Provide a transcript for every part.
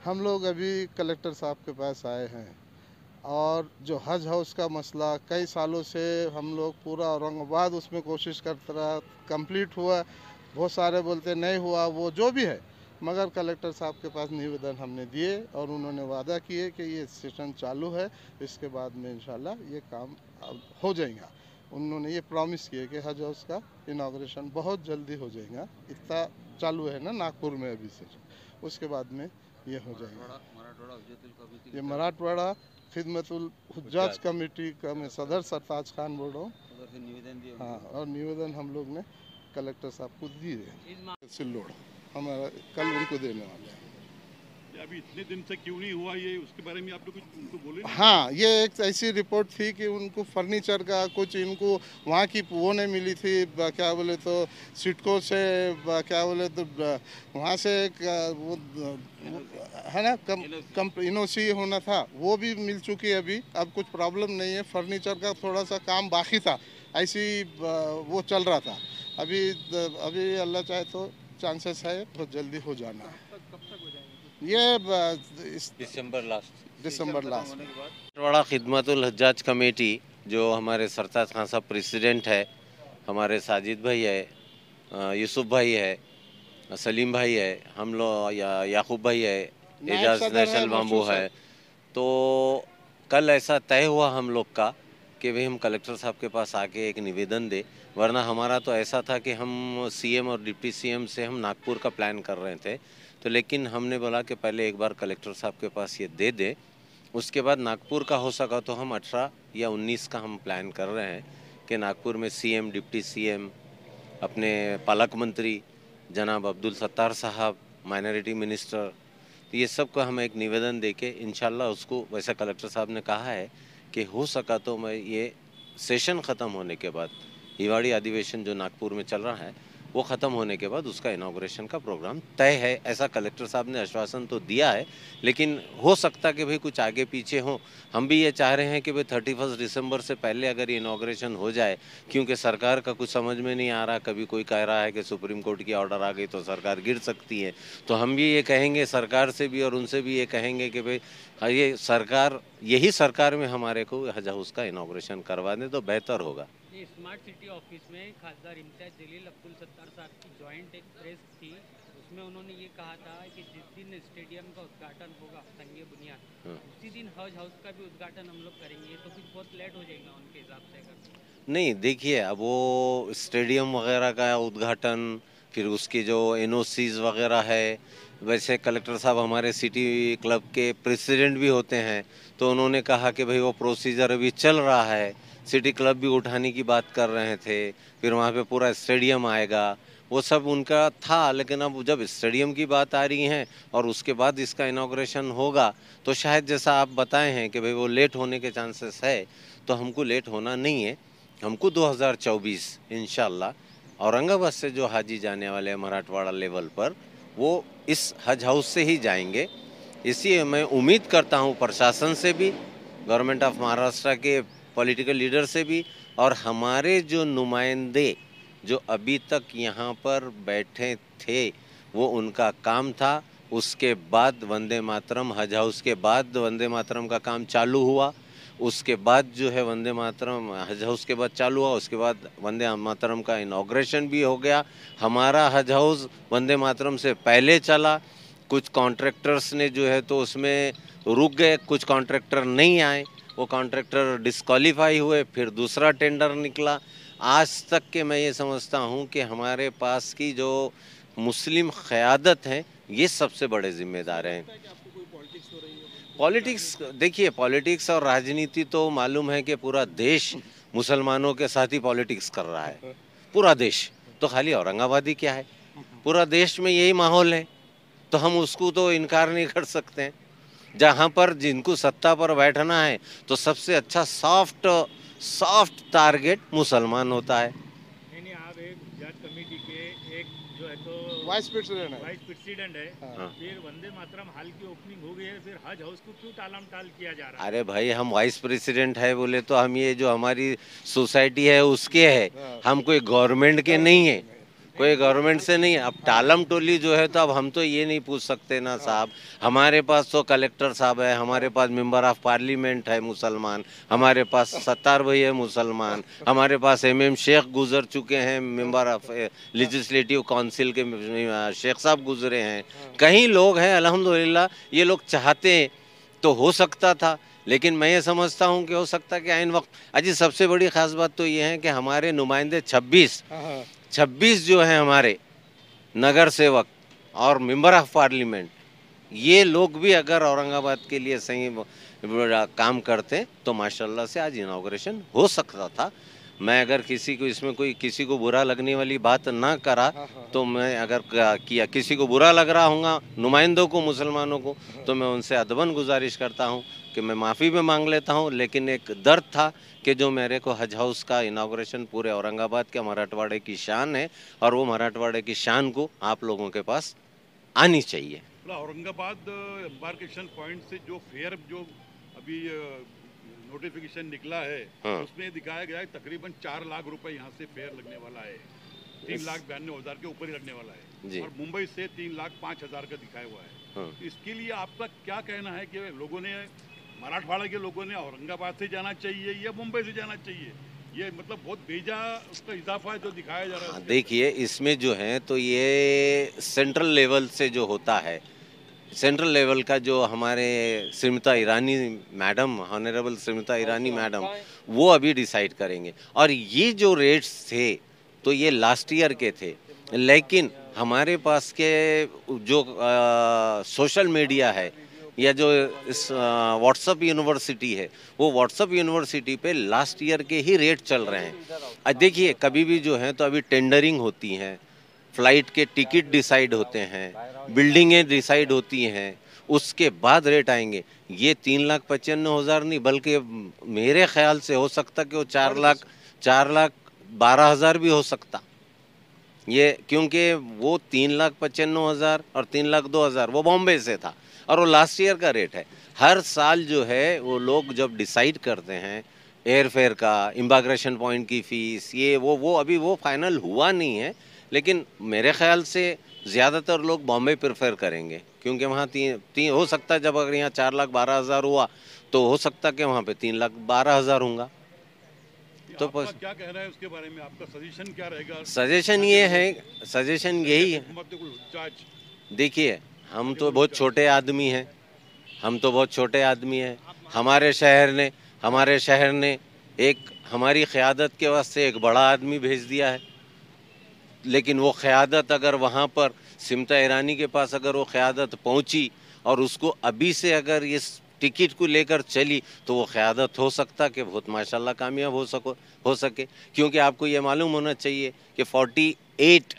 हम लोग अभी कलेक्टर साहब के पास आए हैं और जो हज हाउस का मसला कई सालों से हम लोग पूरा औरंगाबाद उसमें कोशिश करता रहा, कंप्लीट हुआ, बहुत सारे बोलते नहीं हुआ, वो जो भी है, मगर कलेक्टर साहब के पास निवेदन हमने दिए और उन्होंने वादा किए कि ये सेशन चालू है, इसके बाद में इंशाल्लाह ये काम अब हो जाएगा। उन्होंने ये प्रॉमिस किए कि हज हाउस का इनाग्रेशन बहुत जल्दी हो जाएगा। इतना चालू है ना नागपुर में अभी से, उसके बाद में ये हो जाएगा। ये मराठवाड़ा खिदमतुल हुज्जाज कमेटी का मैं सदर सरताज खान बोल रहा हूँ। हाँ, और निवेदन हम लोग ने कलेक्टर साहब को दिए सिल्लोड, हमारा कल उनको देने वाले हैं। अभी इतने दिन से क्यों नहीं हुआ ये, उसके बारे में आप लोग कुछ उनको बोले नहीं? हाँ, ये एक ऐसी रिपोर्ट थी कि उनको फर्नीचर का कुछ, इनको वहाँ की वो नहीं मिली थी, क्या बोले तो सिडको से, क्या बोले तो वहाँ से एक वो है ना, कम इनोसी होना था, वो भी मिल चुकी है अभी। अब कुछ प्रॉब्लम नहीं है, फर्नीचर का थोड़ा सा काम बाकी था, ऐसी वो चल रहा था। अभी अभी अल्लाह चाहे तो चांसेस है बहुत जल्दी हो जाना है। ये दिसंबर लास्ट मराठवाड़ा खिदमतुल हज्जाज कमेटी, जो हमारे सरताज खान साहब प्रेसिडेंट है, हमारे साजिद भाई है, यूसुफ भाई है, सलीम भाई है, हम लोग याकूब भाई है, एजाज नेशनल बाम्बू है। तो कल ऐसा तय हुआ हम लोग का कि भाई हम कलेक्टर साहब के पास आके एक निवेदन दे, वरना हमारा तो ऐसा था कि हम सीएम और डिप्टी सीएम से हम नागपुर का प्लान कर रहे थे। तो लेकिन हमने बोला कि पहले एक बार कलेक्टर साहब के पास ये दे दे, उसके बाद नागपुर का हो सका तो हम 18 या 19 का हम प्लान कर रहे हैं कि नागपुर में सीएम, डिप्टी सीएम, अपने पालक मंत्री जनाब अब्दुल सत्तार साहब, माइनॉरिटी मिनिस्टर, तो ये सब को हम एक निवेदन दे के इंशाल्लाह उसको, वैसा कलेक्टर साहब ने कहा है कि हो सका तो मैं ये सेशन ख़त्म होने के बाद, हिवाड़ी अधिवेशन जो नागपुर में चल रहा है वो ख़त्म होने के बाद उसका इनाग्रेशन का प्रोग्राम तय है, ऐसा कलेक्टर साहब ने आश्वासन तो दिया है। लेकिन हो सकता कि भाई कुछ आगे पीछे हो। हम भी ये चाह रहे हैं कि भाई 31 दिसंबर से पहले अगर ये इनाग्रेशन हो जाए, क्योंकि सरकार का कुछ समझ में नहीं आ रहा। कभी कोई कह रहा है कि सुप्रीम कोर्ट की ऑर्डर आ गई तो सरकार गिर सकती है। तो हम भी ये कहेंगे सरकार से भी और उनसे भी ये कहेंगे कि भाई ये सरकार, यही सरकार में हमारे को हज हाउस का इनाग्रेशन करवा दें तो बेहतर होगा। ये स्मार्ट सिटी ऑफिस में खासदार इम्तियाज जलील अब्दुल सत्तार साहब की जॉइंट एक प्रेस थी, उसमें उन्होंने ये कहा था कि जिस दिन स्टेडियम का उद्घाटन होगा संगे बुनियाद, उसी दिन हज हाउस का भी उद्घाटन हम लोग करेंगे। तो फिर बहुत लेट हो जाएगा उनके हिसाब से अगर नहीं, देखिए अब वो स्टेडियम वगैरह का उद्घाटन, फिर उसकी जो एनओसीज वगैरह है, वैसे कलेक्टर साहब हमारे सिटी क्लब के प्रेसिडेंट भी होते हैं, तो उन्होंने कहा कि भाई वो प्रोसीजर अभी चल रहा है। सिटी क्लब भी उठाने की बात कर रहे थे, फिर वहाँ पे पूरा स्टेडियम आएगा, वो सब उनका था। लेकिन अब जब स्टेडियम की बात आ रही है और उसके बाद इसका इनाग्रेशन होगा, तो शायद जैसा आप बताए हैं कि भाई वो लेट होने के चांसेस है, तो हमको लेट होना नहीं है। हमको 2024 इंशाल्लाह औरंगाबाद से जो हाजी जाने वाले हैं मराठवाड़ा लेवल पर, वो इस हज हाउस से ही जाएंगे। इसलिए मैं उम्मीद करता हूँ प्रशासन से भी, गवर्नमेंट ऑफ महाराष्ट्र के पॉलिटिकल लीडर से भी, और हमारे जो नुमाइंदे जो अभी तक यहाँ पर बैठे थे, वो उनका काम था। उसके बाद वंदे मातरम, हज हाउस के बाद वंदे मातरम का काम चालू हुआ। उसके बाद जो है वंदे मातरम हज हाउस के बाद चालू हुआ, उसके बाद वंदे मातरम का इनाग्रेशन भी हो गया। हमारा हज हाउस वंदे मातरम से पहले चला। कुछ कॉन्ट्रैक्टर्स ने जो है तो उसमें रुक गए, कुछ कॉन्ट्रैक्टर नहीं आए, वो कॉन्ट्रैक्टर डिस्क्वालीफाई हुए, फिर दूसरा टेंडर निकला। आज तक के मैं ये समझता हूँ कि हमारे पास की जो मुस्लिम क़यादत है, ये सबसे बड़े जिम्मेदार हैं। पॉलिटिक्स, देखिए पॉलिटिक्स और राजनीति तो मालूम है कि पूरा देश मुसलमानों के साथ ही पॉलिटिक्स कर रहा है। पूरा देश, तो खाली औरंगाबाद ही क्या है, पूरा देश में यही माहौल है। तो हम उसको तो इनकार नहीं कर सकते हैं। जहाँ पर जिनको सत्ता पर बैठना है, तो सबसे अच्छा सॉफ्ट सॉफ्ट टारगेट मुसलमान होता है। नहीं, आप एक जज कमेटी के एक जो है तो वाइस प्रेसिडेंट है। वाइस प्रेसिडेंट है। हाँ। फिर वंदे मातरम हाल की ओपनिंग हो गई है, फिर हज हाउस को क्यों टालम टाल किया जा रहा है? अरे भाई, हम वाइस प्रेसिडेंट है बोले तो हम ये जो हमारी सोसाइटी है उसके है, हम कोई गवर्नमेंट के नहीं है, कोई गवर्नमेंट से नहीं। अब टालम टोली जो है तो अब हम तो ये नहीं पूछ सकते ना साहब। हमारे पास तो कलेक्टर साहब है, हमारे पास मेंबर ऑफ पार्लियामेंट है मुसलमान, हमारे पास सत्तार भाई है मुसलमान, हमारे पास एमएम शेख गुजर चुके हैं, मेंबर ऑफ लेजिस्लेटिव काउंसिल के शेख साहब गुजरे हैं। कई लोग हैं अल्हम्दुलिल्लाह। ये लोग चाहते तो हो सकता था, लेकिन मैं ये समझता हूँ कि हो सकता कि आइन वक्त। अजी सबसे बड़ी ख़ास बात तो ये है कि हमारे नुमाइंदे 26 जो हैं हमारे नगर सेवक और मेंबर ऑफ पार्लियामेंट, ये लोग भी अगर औरंगाबाद के लिए सही काम करते तो माशाल्लाह से आज इनाग्रेशन हो सकता था। मैं अगर किसी को बुरा लगने वाली बात ना करा तो मैं अगर किया किसी को बुरा लग रहा होगा नुमाइंदों को, मुसलमानों को, तो मैं उनसे अदबन गुजारिश करता हूँ कि मैं माफ़ी भी मांग लेता हूँ। लेकिन एक दर्द था कि जो मेरे को हज हाउस का इनाग्रेशन पूरे औरंगाबाद के मराठवाड़े की शान है और वो मराठवाड़े की शान को आप लोगों के पास आनी चाहिए। औरंगाबाद एम्बार्केशन पॉइंट से जो फेयर जो अभी नोटिफिकेशन निकला है, उसमें दिखाया गया है तकरीबन 4 लाख रुपए यहाँ से फेयर लगने वाला है। 3,92,000 के ऊपर ही लगने वाला है और मुंबई से 3,05,000 का दिखाया हुआ है। इसके लिए आपका क्या कहना है कि लोगों ने, मराठवाड़ा के लोगों ने औरंगाबाद से जाना चाहिए या मुंबई से जाना चाहिए? ये मतलब बहुत बेजा उसका इजाफा है जो दिखाया जा रहा है। देखिए इसमें जो है तो ये सेंट्रल लेवल से जो होता है, सेंट्रल लेवल का जो हमारे स्मिता ईरानी मैडम, ऑनरेबल स्मिता ईरानी मैडम, वो अभी डिसाइड करेंगे। और ये जो रेट्स थे तो ये लास्ट ईयर के थे, लेकिन हमारे पास के जो सोशल मीडिया है या जो इस व्हाट्सअप यूनिवर्सिटी है, वो व्हाट्सअप यूनिवर्सिटी पे लास्ट ईयर के ही रेट चल रहे हैं। देखिए कभी भी जो है तो अभी टेंडरिंग होती हैं, फ्लाइट के टिकट डिसाइड होते हैं, बिल्डिंगें डिसाइड होती हैं, उसके बाद रेट आएंगे। ये 3,95,000 नहीं, बल्कि मेरे ख्याल से हो सकता कि वो 4,12,000 भी हो सकता। ये क्योंकि वो 3,95,000 और 3,02,000 वो बॉम्बे से था और वो लास्ट ईयर का रेट है। हर साल जो है वो लोग जब डिसाइड करते हैं एयर फेयर का, इमिग्रेशन पॉइंट की फ़ीस, ये वो अभी वो फाइनल हुआ नहीं है, लेकिन मेरे ख्याल से ज़्यादातर लोग बॉम्बे प्रेफर करेंगे क्योंकि वहाँ तीन हो सकता है। जब अगर यहाँ 4,12,000 हुआ तो हो सकता कि वहाँ पे 3,12,000 होगा। तो क्या कह रहा है उसके बारे में, आपका सजेशन क्या रहेगा? सजेशन ये है, सजेशन यही है। देखिए हम तो बहुत छोटे आदमी हैं, हमारे शहर ने एक हमारी क़यादत के वास्ते एक बड़ा आदमी भेज दिया है, लेकिन वो क़यादत अगर वहाँ पर स्मिता ईरानी के पास अगर वो क़यादत पहुँची और उसको अभी से अगर इस टिकट को लेकर चली तो वो क़यादत हो सकता कि बहुत माशाल्लाह कामयाब हो सके। क्योंकि आपको ये मालूम होना चाहिए कि 48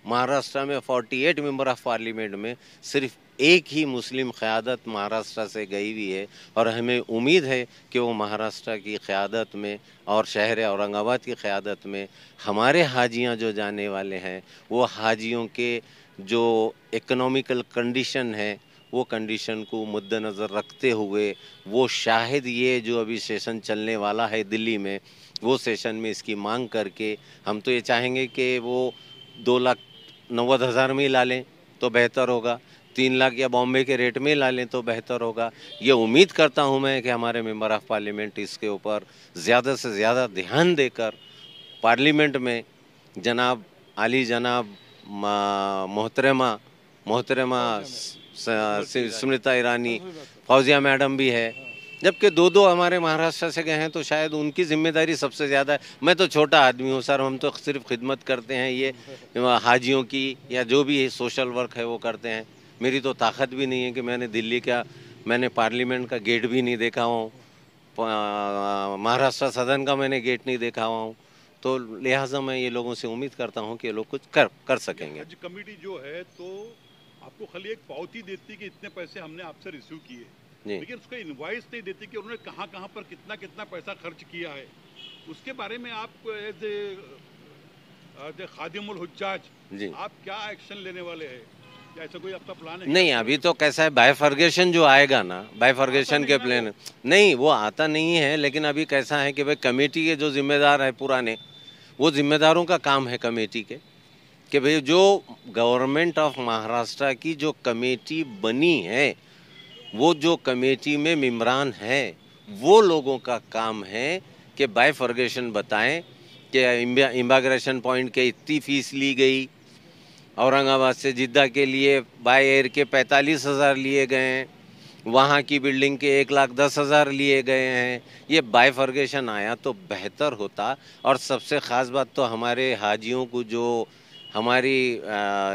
महाराष्ट्र में 48 मेंबर ऑफ पार्लियामेंट में सिर्फ एक ही मुस्लिम क़यादत महाराष्ट्र से गई हुई है और हमें उम्मीद है कि वो महाराष्ट्र की क़यादत में और शहर औरंगाबाद की क़यादत में हमारे हाजियाँ जो जाने वाले हैं वो हाजियों के जो इकोनॉमिकल कंडीशन है वो कंडीशन को मद्देनज़र रखते हुए वो शायद ये जो अभी सेशन चलने वाला है दिल्ली में, वो सेशन में इसकी मांग करके हम तो ये चाहेंगे कि वो 2,90,000 में ही ला लें तो बेहतर होगा, 3 लाख या बॉम्बे के रेट में ला लें तो बेहतर होगा। ये उम्मीद करता हूँ मैं कि हमारे मेंबर ऑफ पार्लियामेंट इसके ऊपर ज़्यादा से ज़्यादा ध्यान देकर पार्लियामेंट में जनाब आली जनाब मोहतरमा स्मिता ईरानी, फौजिया मैडम भी है, जबकि दो हमारे महाराष्ट्र से गए हैं तो शायद उनकी जिम्मेदारी सबसे ज़्यादा है। मैं तो छोटा आदमी हूँ सर, हम तो सिर्फ खिदमत करते हैं, ये हाजियों की या जो भी सोशल वर्क है वो करते हैं। मेरी तो ताकत भी नहीं है कि मैंने पार्लियामेंट का गेट भी नहीं देखा हूँ, महाराष्ट्र सदन का मैंने गेट नहीं देखा हुआ हूँ, तो लिहाजा मैं ये लोगों से उम्मीद करता हूँ कि ये लोग कुछ कर सकेंगे। हज कमेटी जो है तो आपको खाली एक पावती देती कि इतने पैसे हमने आपसे रिसीव किए, लेकिन उसका इनवॉइस नहीं देती कि उन्होंने कहाँ पर कितना पैसा खर्च किया है। उसके बारे में आप एज ए खादिमुल हुज्जाज आप क्या एक्शन लेने वाले हैं? ऐसा कोई आपका प्लान है? नहीं, अभी तो कैसा है, बायफर्गेशन जो आएगा ना, बायफर्गेशन के प्लान नहीं, वो आता नहीं है। लेकिन अभी कैसा है कि भाई कमेटी के जो जिम्मेदार है पुराने, वो जिम्मेदारों का काम है कमेटी के कि भाई जो गवर्नमेंट ऑफ महाराष्ट्र की जो कमेटी बनी है, वो जो कमेटी में मेंबरान हैं, वो लोगों का काम है कि बाइफर्गेशन बताएं कि इमिग्रेशन पॉइंट के इतनी फीस ली गई, औरंगाबाद से जिद्दा के लिए बाय एयर के 45,000 लिए गए हैं, वहाँ की बिल्डिंग के 1,10,000 लिए गए हैं। ये बाइफर्गेशन आया तो बेहतर होता। और सबसे ख़ास बात तो हमारे हाजियों को जो हमारी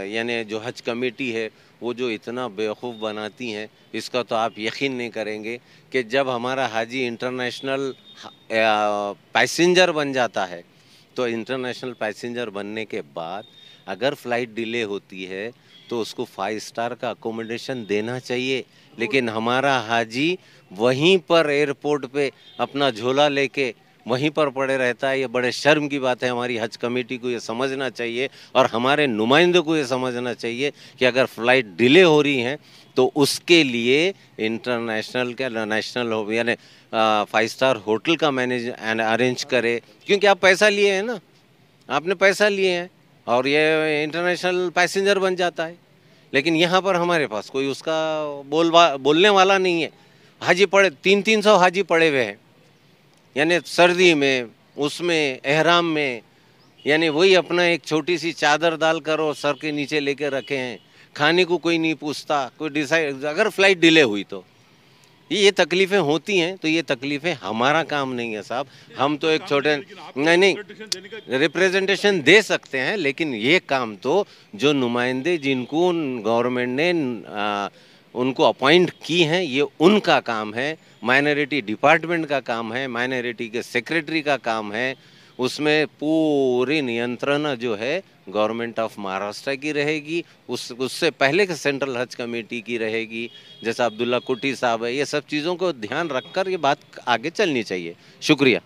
यानी जो हज कमेटी है वो जो इतना बेवकूफ़ बनाती हैं, इसका तो आप यकीन नहीं करेंगे कि जब हमारा हाजी इंटरनेशनल पैसेंजर बन जाता है, तो इंटरनेशनल पैसेंजर बनने के बाद अगर फ़्लाइट डिले होती है तो उसको 5 स्टार का अकोमोडेशन देना चाहिए। लेकिन हमारा हाजी वहीं पर एयरपोर्ट पे अपना झोला लेके वहीं पर पड़े रहता है। ये बड़े शर्म की बात है। हमारी हज कमेटी को ये समझना चाहिए और हमारे नुमाइंदों को ये समझना चाहिए कि अगर फ़्लाइट डिले हो रही हैं तो उसके लिए इंटरनेशनल का नेशनल हो यानी 5 स्टार होटल का मैनेज अरेंज करे, क्योंकि आप पैसा लिए हैं ना, आपने पैसा लिए हैं और ये इंटरनेशनल पैसेंजर बन जाता है। लेकिन यहाँ पर हमारे पास कोई उसका बोलने वाला नहीं है। हाजी पड़े 300 हाजी पड़े हुए हैं, यानी सर्दी में, उसमें एहराम में, यानी वही अपना एक छोटी सी चादर डाल कर और सर के नीचे लेके रखे हैं। खाने को कोई नहीं पूछता, कोई डिसाइड अगर फ्लाइट डिले हुई तो ये तकलीफ़ें होती हैं। तो ये तकलीफ़ें हमारा काम नहीं है साहब। हम तो एक छोटे नहीं रिप्रेजेंटेशन दे सकते हैं, लेकिन ये काम तो जो नुमाइंदे जिनको गवर्नमेंट ने उनको अपॉइंट की हैं, ये उनका काम है। माइनॉरिटी डिपार्टमेंट का काम है, माइनॉरिटी के सेक्रेटरी का काम है। उसमें पूरी नियंत्रण जो है गवर्नमेंट ऑफ महाराष्ट्र की रहेगी, उससे पहले के सेंट्रल हज कमेटी की रहेगी, जैसा अब्दुल्ला कुटी साहब है। ये सब चीज़ों को ध्यान रखकर ये बात आगे चलनी चाहिए। शुक्रिया।